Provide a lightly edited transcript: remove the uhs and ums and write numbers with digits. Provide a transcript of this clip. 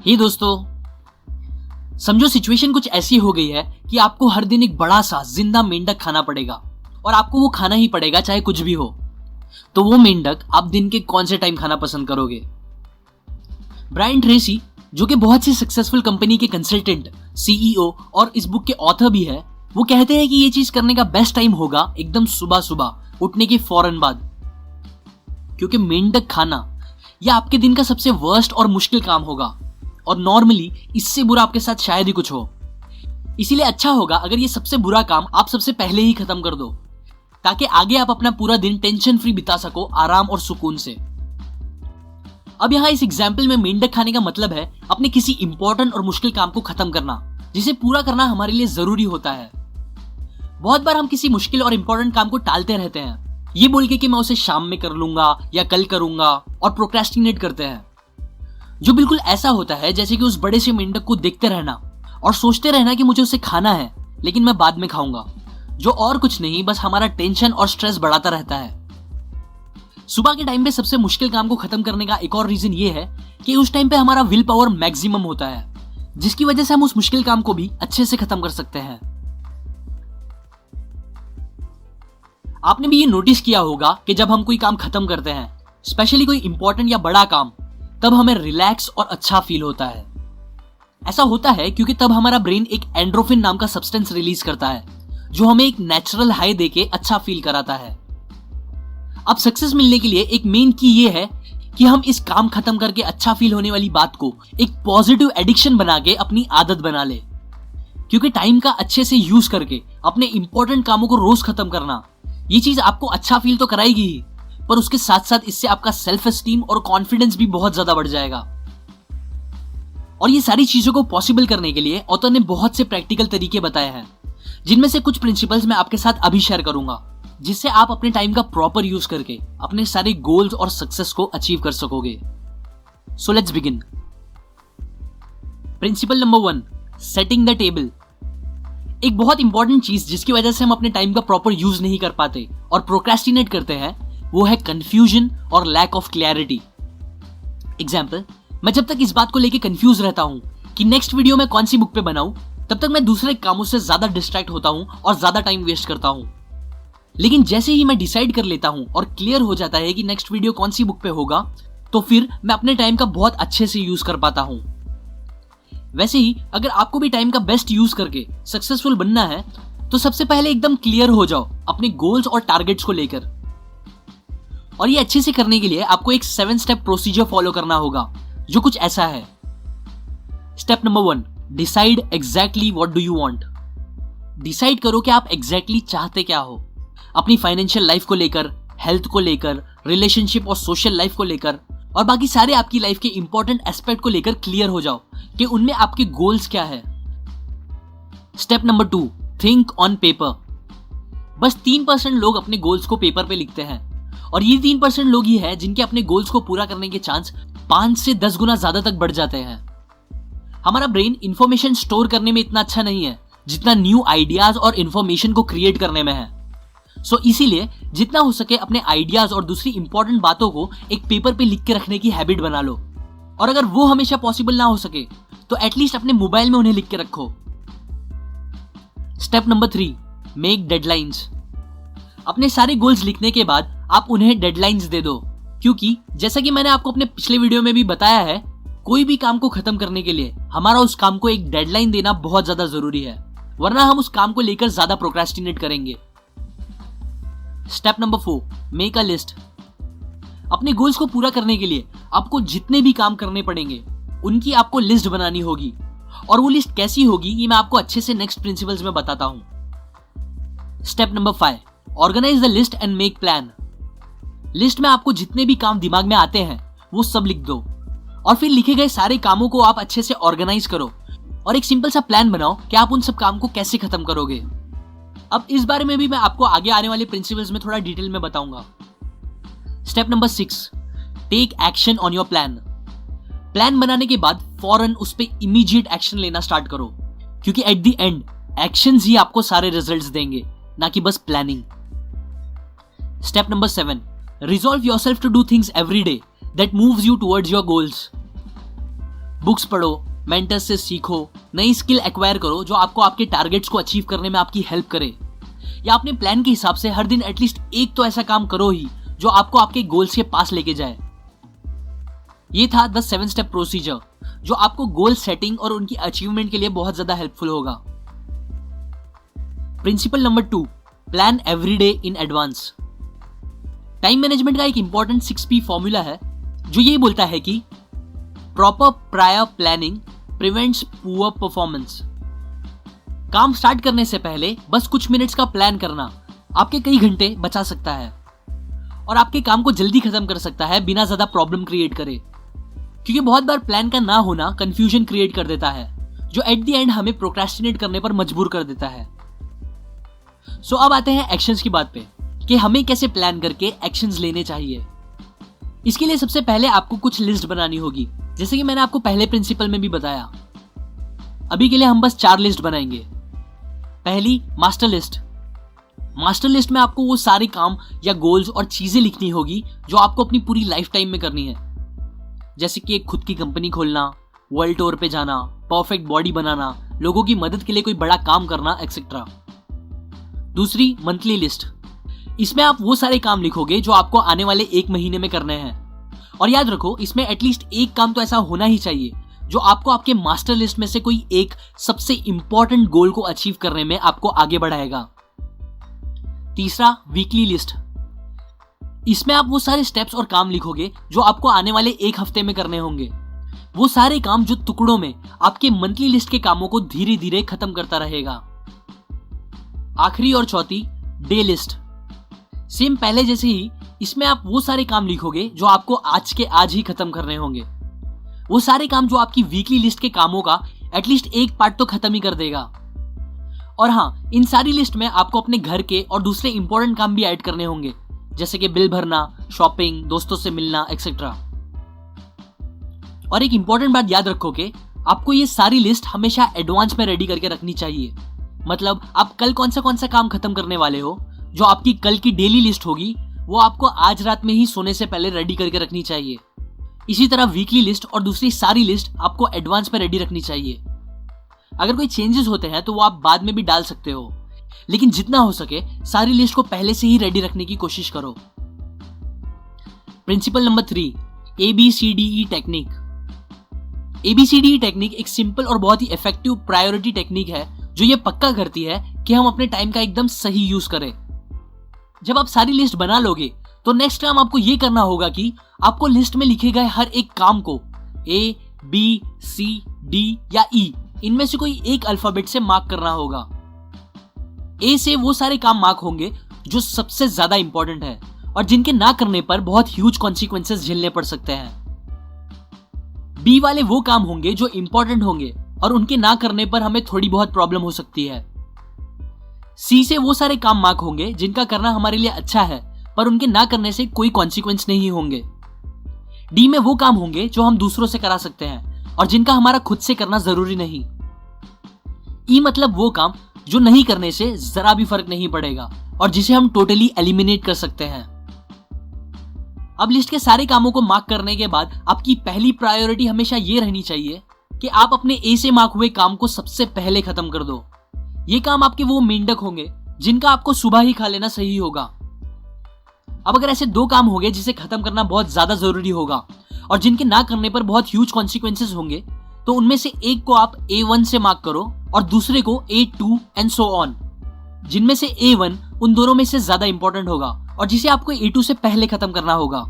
हे दोस्तों, समझो सिचुएशन कुछ ऐसी हो गई है कि आपको हर दिन एक बड़ा सा जिंदा मेंढक खाना पड़ेगा और आपको वो खाना ही पड़ेगा चाहे कुछ भी हो। तो वो मेंढक आप दिन के कौन से टाइम खाना पसंद करोगे? ब्रायन ट्रेसी, जो कि बहुत सी सक्सेसफुल कंपनी के कंसल्टेंट, सीईओ और इस बुक के ऑथर भी है, वो कहते हैं कि ये चीज करने का बेस्ट टाइम होगा एकदम सुबह सुबह उठने के फौरन बाद, क्योंकि मेंढक खाना यह आपके दिन का सबसे वर्स्ट और मुश्किल काम होगा और नॉर्मली इससे बुरा आपके साथ शायद ही कुछ हो। इसीलिए अच्छा होगा अगर ये सबसे बुरा काम आप सबसे पहले ही खत्म कर दो, ताकि आगे आप अपना पूरा दिन टेंशन फ्री बिता सको, आराम और सुकून से। अब यहाँ इस एग्जाम्पल में मेंढक खाने का मतलब है अपने किसी इंपॉर्टेंट और मुश्किल काम को खत्म करना, जिसे पूरा करना हमारे लिए जरूरी होता है। बहुत बार हम किसी मुश्किल और इंपॉर्टेंट काम को टालते रहते हैं, ये बोल के कि मैं उसे शाम में कर लूंगा या कल करूंगा, और प्रोक्रेस्टिनेट करते हैं, जो बिल्कुल ऐसा होता है जैसे कि उस बड़े से मेंढक को देखते रहना और सोचते रहना कि मुझे उसे खाना है लेकिन मैं बाद में खाऊंगा, जो और कुछ नहीं बस हमारा टेंशन और स्ट्रेस बढ़ाता रहता है। सुबह के टाइम पे सबसे मुश्किल काम को खत्म करने का एक और रीजन ये है कि उस टाइम पे हमारा विल पावर मैक्सिमम होता है, जिसकी वजह से हम उस मुश्किल काम को भी अच्छे से खत्म कर सकते हैं। आपने भी ये नोटिस किया होगा कि जब हम कोई काम खत्म करते हैं, स्पेशली कोई इंपॉर्टेंट या बड़ा काम, तब हमें रिलैक्स और अच्छा फील होता है। ऐसा होता है क्योंकि तब हमारा ब्रेन एक एंड्रोफिन नाम का सब्सटेंस रिलीज करता है, जो हमें एक नेचुरल हाई देके अच्छा फील कराता है। अब सक्सेस मिलने के लिए एक मेन की ये है कि हम इस काम खत्म करके अच्छा फील होने वाली बात को एक पॉजिटिव एडिक्शन बना के अपनी आदत बना ले, क्योंकि टाइम का अच्छे से यूज करके अपने इंपॉर्टेंट कामों को रोज खत्म करना, ये चीज आपको अच्छा फील तो कराएगी ही, पर उसके साथ साथ इससे आपका सेल्फ एस्टीम और कॉन्फिडेंस भी बहुत ज्यादा बढ़ जाएगा। और ये सारी चीजों को पॉसिबल करने के लिए ऑथर ने बहुत से प्रैक्टिकल तरीके बताए हैं, जिनमें से कुछ प्रिंसिपल्स मैं आपके साथ अभी शेयर करूंगा, जिससे आप अपने टाइम का प्रॉपर यूज करके अपने सारे गोल्स और सक्सेस को अचीव कर सकोगे। So let's begin. Principle number 1, setting the table. एक बहुत इंपॉर्टेंट चीज जिसकी वजह से हम अपने टाइम का प्रॉपर यूज नहीं कर पाते और प्रोक्रेस्टिनेट करते हैं, वो है कंफ्यूजन और लैक ऑफ क्लैरिटी। एग्जाम्पल, मैं जब तक इस बात को लेके कंफ्यूज रहता हूं कि नेक्स्ट वीडियो मैं कौन सी बुक पे बनाऊं, तब तक मैं दूसरे कामों से ज्यादा डिस्ट्रैक्ट होता हूं और ज्यादा टाइम वेस्ट करता हूं। लेकिन जैसे ही मैं डिसाइड कर लेता हूं और क्लियर हो जाता है कि नेक्स्ट वीडियो कौन सी बुक पे होगा, तो फिर मैं अपने टाइम का बहुत अच्छे से यूज कर पाता हूं। वैसे ही अगर आपको भी टाइम का बेस्ट यूज करके सक्सेसफुल बनना है, तो सबसे पहले एकदम क्लियर हो जाओ अपने गोल्स और टारगेट्स को लेकर। और ये अच्छे से करने के लिए आपको एक 7 स्टेप प्रोसीजर फॉलो करना होगा, जो कुछ ऐसा है। Step number 1, decide exactly what do you want. Decide करो कि आप एग्जैक्टली चाहते क्या हो, अपनी फाइनेंशियल लाइफ को लेकर, हेल्थ को लेकर, रिलेशनशिप और सोशल लाइफ को लेकर, और बाकी सारे आपकी लाइफ के इंपॉर्टेंट एस्पेक्ट को लेकर क्लियर हो जाओ कि उनमें आपके गोल्स क्या है। Step number 2, think on paper. बस 3% लोग अपने गोल्स को पेपर पे लिखते हैं, और ये 3% लोग ही है जिनके अपने गोल्स को पूरा करने के चांस 5 से 10 गुना ज्यादा तक बढ़ जाते हैं। हमारा ब्रेन इंफॉर्मेशन स्टोर करने में इतना अच्छा नहीं है जितना न्यू आइडियाज और इंफॉर्मेशन को क्रिएट करने में है। सो इसीलिए जितना हो सके अपने आइडियाज और दूसरी इंपॉर्टेंट बातों को एक पेपर पे लिख के रखने की हैबिट बना लो, और अगर वो हमेशा पॉसिबल ना हो सके तो एटलीस्ट अपने मोबाइल में उन्हें लिख के रखो। Step number 3, make deadlines. अपने सारे गोल्स लिखने के बाद आप उन्हें डेडलाइंस दे दो, क्योंकि जैसा कि मैंने आपको अपने पिछले वीडियो में भी बताया है, कोई भी काम को खत्म करने के लिए हमारा उस काम को एक डेडलाइन देना बहुत ज्यादा जरूरी है, वरना हम उस काम को लेकर ज्यादा प्रोक्रेस्टिनेट करेंगे। Step number 4, make a list. अपने गोल्स को पूरा करने के लिए आपको जितने भी काम करने पड़ेंगे उनकी आपको लिस्ट बनानी होगी, और वो लिस्ट कैसी होगी ये मैं आपको अच्छे से नेक्स्ट प्रिंसिपल्स में बताता हूं। Step number 5, organize the list and make plan. List में आपको जितने भी काम दिमाग में आते हैं वो सब लिख दो, और फिर लिखे गए सारे कामों को आप अच्छे से ऑर्गेनाइज करो और एक सिंपल सा प्लान बनाओ कि आप उन सब काम को कैसे खत्म करोगे। अब इस बारे में भी मैं आपको आगे आने वाले प्रिंसिपल्स में थोड़ा डिटेल में बताऊंगा। Step number 6, take action on your plan. Plan बनाने के बाद फौरन उस पर इमीडिएट एक्शन लेना स्टार्ट करो, क्योंकि एट द एंड एक्शंस ही आपको सारे रिजल्ट्स देंगे, ना कि बस planning. Step number 7, Resolve yourself to do things every day that moves you towards your goals. Books पढ़ो, मेंटर्स से सीखो, नई स्किल एक्वायर करो जो आपको आपके टारगेट्स को अचीव करने में आपकी हेल्प करे, या अपने प्लान के हिसाब से हर दिन एटलीस्ट एक तो ऐसा काम करो ही जो आपको आपके गोल्स के पास लेके जाए। ये था द 7 स्टेप प्रोसीजर जो आपको गोल सेटिंग और उनकी अचीवमेंट के लिए बहुत ज्यादा हेल्पफुल होगा। Principle number 2, plan every day in advance. Time management का एक इंपॉर्टेंट 6P फॉर्मूला है जो ये बोलता है कि proper prior planning prevents poor performance. काम स्टार्ट करने से पहले बस कुछ मिनट्स का प्लान करना आपके कई घंटे बचा सकता है और आपके काम को जल्दी खत्म कर सकता है बिना ज्यादा प्रॉब्लम क्रिएट करे, क्योंकि बहुत बार प्लान का ना होना कंफ्यूजन क्रिएट कर देता है जो एट द एंड हमें प्रोक्रेस्टिनेट करने पर मजबूर कर देता है। सो अब आते हैं एक्शंस की बात पे कि हमें कैसे प्लान करके एक्शंस लेने चाहिए। इसके लिए सबसे पहले आपको कुछ लिस्ट बनानी होगी, जैसे कि मैंने आपको पहले प्रिंसिपल में भी बताया। अभी के लिए हम बस 4 लिस्ट बनाएंगे। पहली, मास्टर लिस्ट। मास्टर लिस्ट में आपको वो सारे काम या गोल्स और चीजें लिखनी होगी जो आपको अपनी पूरी लाइफ टाइम में करनी है, जैसे कि एक खुद की कंपनी खोलना, वर्ल्ड टूर पे जाना, परफेक्ट बॉडी बनाना, लोगों की मदद के लिए कोई बड़ा काम करना, एक्सेट्रा। दूसरी, मंथली लिस्ट। इसमें आप वो सारे काम लिखोगे जो आपको आने वाले 1 महीने में करने हैं, और याद रखो इसमें एटलीस्ट एक काम तो ऐसा होना ही चाहिए जो आपको आपके मास्टर लिस्ट में से कोई एक सबसे इंपॉर्टेंट गोल को अचीव करने में आपको आगे बढ़ाएगा। तीसरा, वीकली लिस्ट। इसमें आप वो सारे स्टेप्स और काम लिखोगे जो आपको आने वाले 1 हफ्ते में करने होंगे, वो सारे काम जो टुकड़ों में आपके मंथली लिस्ट के कामों को धीरे धीरे खत्म करता रहेगा। आखिरी और चौथी, डे लिस्ट। सेम पहले जैसे ही इसमें आप वो सारे काम लिखोगे जो आपको आज के आज ही खत्म करने होंगे, वो सारे काम जो आपकी वीकली लिस्ट के कामों का एटलीस्ट एक पार्ट तो खत्म ही कर देगा। और हाँ, इन सारी लिस्ट में आपको अपने घर के और दूसरे इंपॉर्टेंट काम भी ऐड करने होंगे, जैसे कि बिल भरना, शॉपिंग, दोस्तों से मिलना, एक्सेट्रा। और एक इंपॉर्टेंट बात याद रखो कि आपको ये सारी लिस्ट हमेशा एडवांस में रेडी करके रखनी चाहिए। मतलब आप कल कौन सा काम खत्म करने वाले हो, जो आपकी कल की डेली लिस्ट होगी वो आपको आज रात में ही सोने से पहले रेडी करके रखनी चाहिए। इसी तरह वीकली लिस्ट और दूसरी सारी लिस्ट आपको एडवांस में रेडी रखनी चाहिए। अगर कोई चेंजेस होते हैं तो वो आप बाद में भी डाल सकते हो, लेकिन जितना हो सके सारी लिस्ट को पहले से ही रेडी रखने की कोशिश करो। Principle number 3, ABCDE technique. ABCDE technique एक सिंपल और बहुत ही इफेक्टिव प्रायोरिटी टेक्निक है जो ये पक्का करती है कि हम अपने टाइम का एकदम सही यूज करें। जब आप सारी लिस्ट बना लोगे तो नेक्स्ट काम आपको ये करना होगा कि आपको लिस्ट में लिखे गए हर एक काम को A, B, C, D या E इनमें से कोई एक अल्फाबेट से मार्क करना होगा। A से वो सारे काम मार्क होंगे जो सबसे ज्यादा इंपॉर्टेंट है और जिनके ना करने पर बहुत ह्यूज कॉन्सिक्वेंसेस झेलने पड़ सकते हैं। B वाले वो काम होंगे जो इंपॉर्टेंट होंगे और उनके ना करने पर हमें थोड़ी बहुत प्रॉब्लम हो सकती है। C से वो सारे काम मार्क होंगे जिनका करना हमारे लिए अच्छा है पर उनके ना करने से कोई कॉन्सिक्वेंस नहीं होंगे। D में वो काम होंगे जो हम दूसरों से करा सकते हैं और जिनका हमारा खुद से करना जरूरी नहीं। E मतलब वो काम जो नहीं करने से जरा भी फर्क नहीं पड़ेगा और जिसे हम टोटली एलिमिनेट कर सकते हैं। अब लिस्ट के सारे कामों को मार्क करने के बाद आपकी पहली प्रायोरिटी हमेशा ये रहनी चाहिए कि आप अपने A से मार्क हुए काम को सबसे पहले खत्म कर दो। ये काम आपके वो मेंढक होंगे जिनका आपको सुबह ही खा लेना सही होगा। अब अगर ऐसे 2 काम होंगे जिसे खत्म करना बहुत ज्यादा जरूरी होगा और जिनके ना करने पर बहुत ह्यूज कॉन्सिक्वेंसेस होंगे, तो उनमें से एक को आप A1 से मार्क करो और दूसरे को A2 एंड सो ऑन, जिनमें से A1 उन दोनों में से ज्यादा इंपॉर्टेंट होगा और जिसे आपको A2 से पहले खत्म करना होगा।